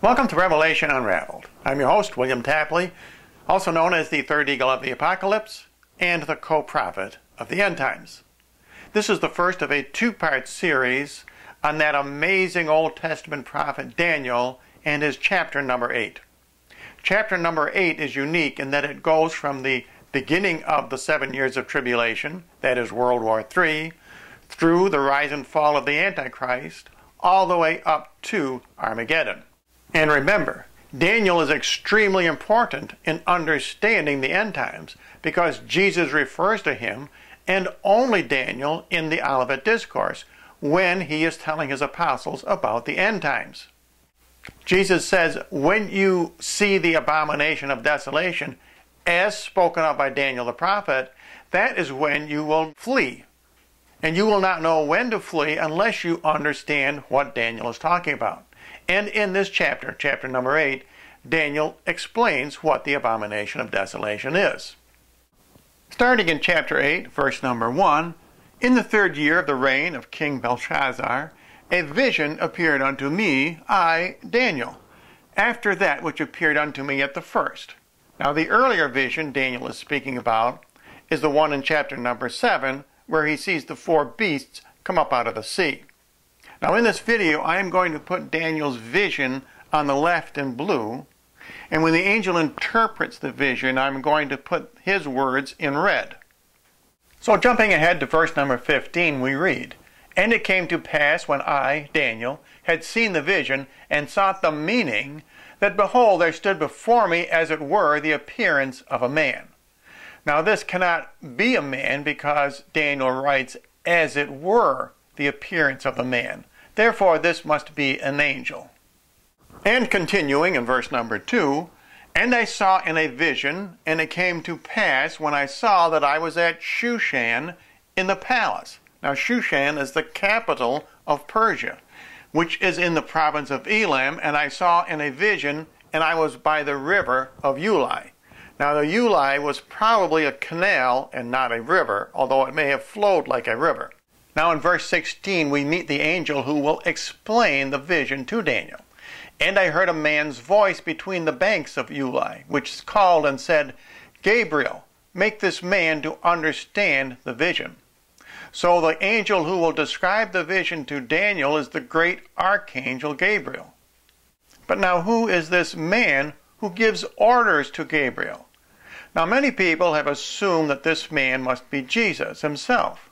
Welcome to Revelation Unraveled. I'm your host, William Tapley, also known as the third eagle of the apocalypse and the co-prophet of the end times. This is the first of a two-part series on that amazing Old Testament prophet Daniel and his chapter number 8. Chapter number 8 is unique in that it goes from the beginning of the 7 years of tribulation, that is World War III, through the rise and fall of the Antichrist, all the way up to Armageddon. And remember, Daniel is extremely important in understanding the end times because Jesus refers to him and only Daniel in the Olivet Discourse when he is telling his apostles about the end times. Jesus says, when you see the abomination of desolation, as spoken of by Daniel the prophet, that is when you will flee. And you will not know when to flee unless you understand what Daniel is talking about. And in this chapter, chapter number 8, Daniel explains what the abomination of desolation is. Starting in chapter 8, verse number 1, in the 3rd year of the reign of King Belshazzar, a vision appeared unto me, I, Daniel, after that which appeared unto me at the first. Now the earlier vision Daniel is speaking about is the one in chapter number 7, where he sees the 4 beasts come up out of the sea. Now in this video, I am going to put Daniel's vision on the left in blue, and when the angel interprets the vision, I'm going to put his words in red. So jumping ahead to verse number 15, we read, And it came to pass when I, Daniel, had seen the vision and sought the meaning, that behold, there stood before me as it were the appearance of a man. Now this cannot be a man because Daniel writes, as it were the appearance of a man. Therefore, this must be an angel. And continuing in verse number 2, And I saw in a vision, and it came to pass when I saw that I was at Shushan in the palace. Now Shushan is the capital of Persia, which is in the province of Elam, and I saw in a vision, and I was by the river of Ulai. Now the Ulai was probably a canal and not a river, although it may have flowed like a river. Now in verse 16 we meet the angel who will explain the vision to Daniel. And I heard a man's voice between the banks of Ulai, which called and said, Gabriel, make this man to understand the vision. So the angel who will describe the vision to Daniel is the great archangel Gabriel. But now who is this man who gives orders to Gabriel? Now many people have assumed that this man must be Jesus himself.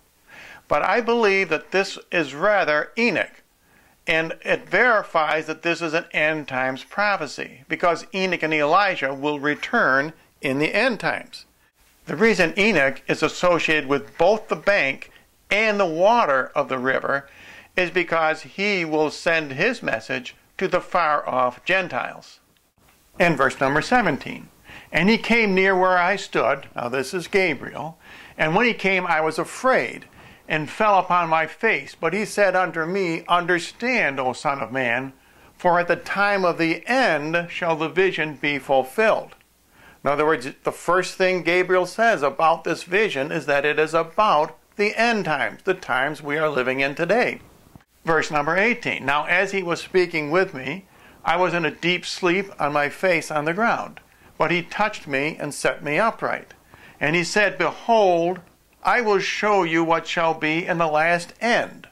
But I believe that this is rather Enoch, and it verifies that this is an end times prophecy, because Enoch and Elijah will return in the end times. The reason Enoch is associated with both the bank and the water of the river is because he will send his message to the far-off Gentiles. And verse number 17, And he came near where I stood, now this is Gabriel, and when he came I was afraid, and fell upon my face. But he said unto me, Understand, O Son of Man, for at the time of the end shall the vision be fulfilled. In other words, the first thing Gabriel says about this vision is that it is about the end times, the times we are living in today. Verse number 18, Now as he was speaking with me, I was in a deep sleep on my face on the ground. But he touched me and set me upright. And he said, Behold, I will show you what shall be in the last end.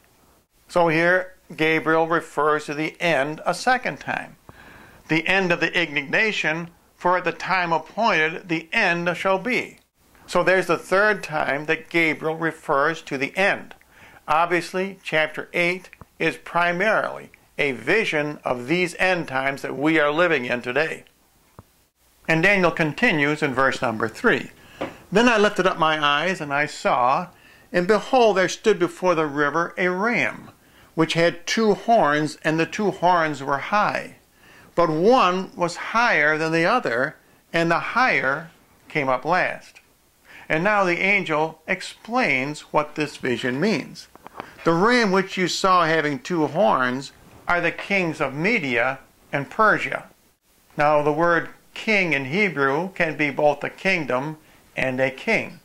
So here Gabriel refers to the end a second time. The end of the indignation, for at the time appointed the end shall be. So there's the third time that Gabriel refers to the end. Obviously, chapter 8 is primarily a vision of these end times that we are living in today. And Daniel continues in verse number 3. Then I lifted up my eyes, and I saw, and behold, there stood before the river a ram, which had 2 horns, and the 2 horns were high. But one was higher than the other, and the higher came up last. And now the angel explains what this vision means. The ram which you saw having 2 horns are the kings of Media and Persia. Now the word king in Hebrew can be both a kingdom and a king.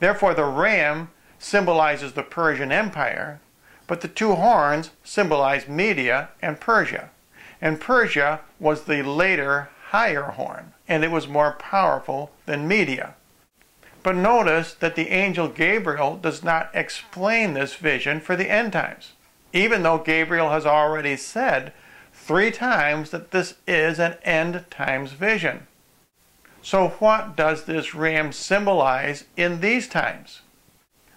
Therefore the ram symbolizes the Persian Empire, but the 2 horns symbolize Media and Persia. and Persia was the later higher horn, and it was more powerful than Media. But notice that the angel Gabriel does not explain this vision for the end times, even though Gabriel has already said 3 times that this is an end times vision. So what does this ram symbolize in these times?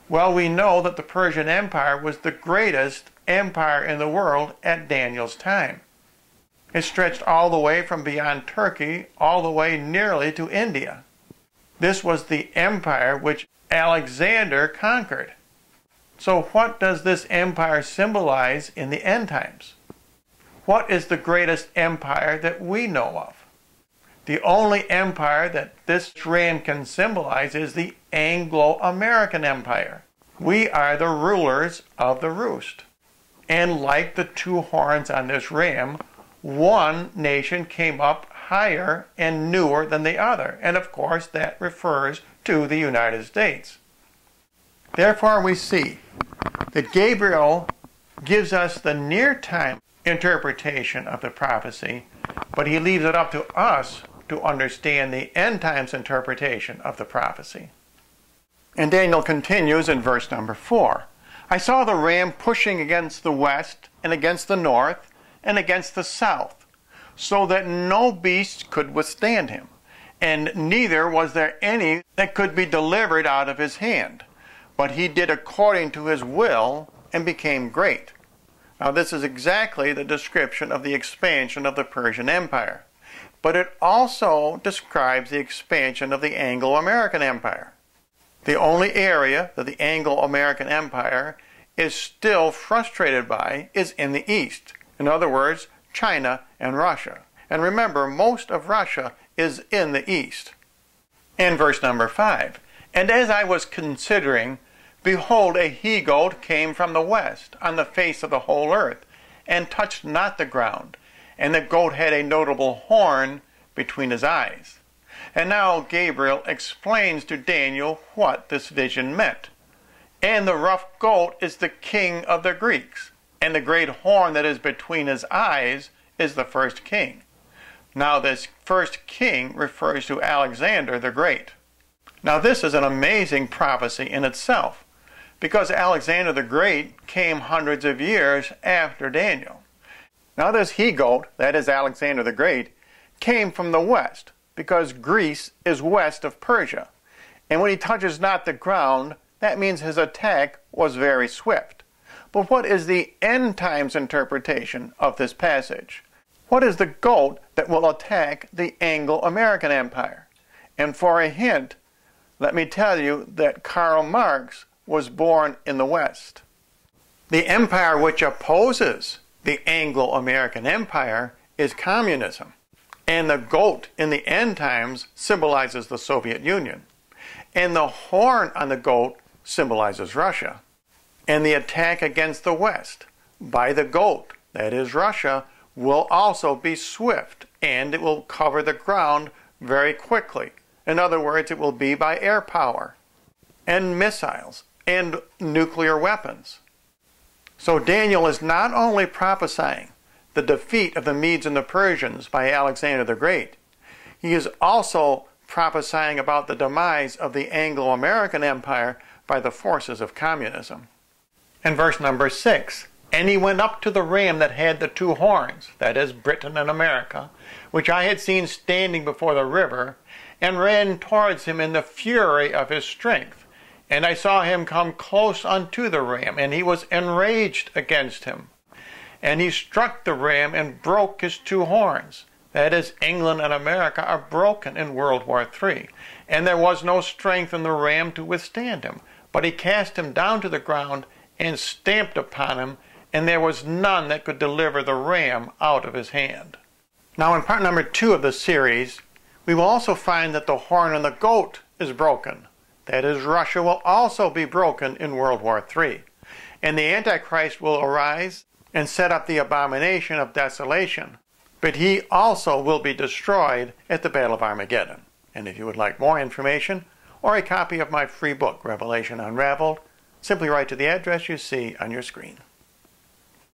Well, we know that the Persian Empire was the greatest empire in the world at Daniel's time. It stretched all the way from beyond Turkey all the way nearly to India. This was the empire which Alexander conquered. So what does this empire symbolize in the end times? What is the greatest empire that we know of? The only empire that this ram can symbolize is the Anglo-American Empire. We are the rulers of the roost. And like the 2 horns on this ram, one nation came up higher and newer than the other. And of course that refers to the United States. Therefore we see that Gabriel gives us the near-time interpretation of the prophecy, but he leaves it up to us to understand the end times interpretation of the prophecy. And Daniel continues in verse number 4. I saw the ram pushing against the west and against the north and against the south, so that no beast could withstand him, and neither was there any that could be delivered out of his hand. But he did according to his will and became great. Now this is exactly the description of the expansion of the Persian Empire. But it also describes the expansion of the Anglo-American Empire. The only area that the Anglo-American Empire is still frustrated by is in the east. In other words, China and Russia. And remember, most of Russia is in the east. And verse number 5. And as I was considering, behold, a he-goat came from the west on the face of the whole earth, and touched not the ground. And the goat had a notable horn between his eyes. And now Gabriel explains to Daniel what this vision meant. And the rough goat is the king of the Greeks, and the great horn that is between his eyes is the first king. Now this first king refers to Alexander the Great. Now this is an amazing prophecy in itself, because Alexander the Great came hundreds of years after Daniel. Now this he-goat, that is Alexander the Great, came from the west, because Greece is west of Persia. And when he touches not the ground, that means his attack was very swift. But what is the end times interpretation of this passage? What is the goat that will attack the Anglo-American Empire? And for a hint, let me tell you that Karl Marx was born in the West. The empire which opposes the Anglo-American Empire is communism. And the goat in the end times symbolizes the Soviet Union. And the horn on the goat symbolizes Russia. And the attack against the West by the goat, that is Russia, will also be swift, and it will cover the ground very quickly. In other words, it will be by air power and missiles and nuclear weapons. So Daniel is not only prophesying the defeat of the Medes and the Persians by Alexander the Great, he is also prophesying about the demise of the Anglo-American Empire by the forces of communism. And verse number 6, and he went up to the ram that had the 2 horns, that is Britain and America, which I had seen standing before the river, and ran towards him in the fury of his strength. And I saw him come close unto the ram, and he was enraged against him. And he struck the ram and broke his 2 horns. That is, England and America are broken in World War III. And there was no strength in the ram to withstand him. But he cast him down to the ground and stamped upon him, and there was none that could deliver the ram out of his hand. Now in part number 2 of the series, we will also find that the horn on the goat is broken. That is, Russia will also be broken in World War III. And the Antichrist will arise and set up the abomination of desolation. But he also will be destroyed at the Battle of Armageddon. And if you would like more information or a copy of my free book, Revelation Unraveled, simply write to the address you see on your screen.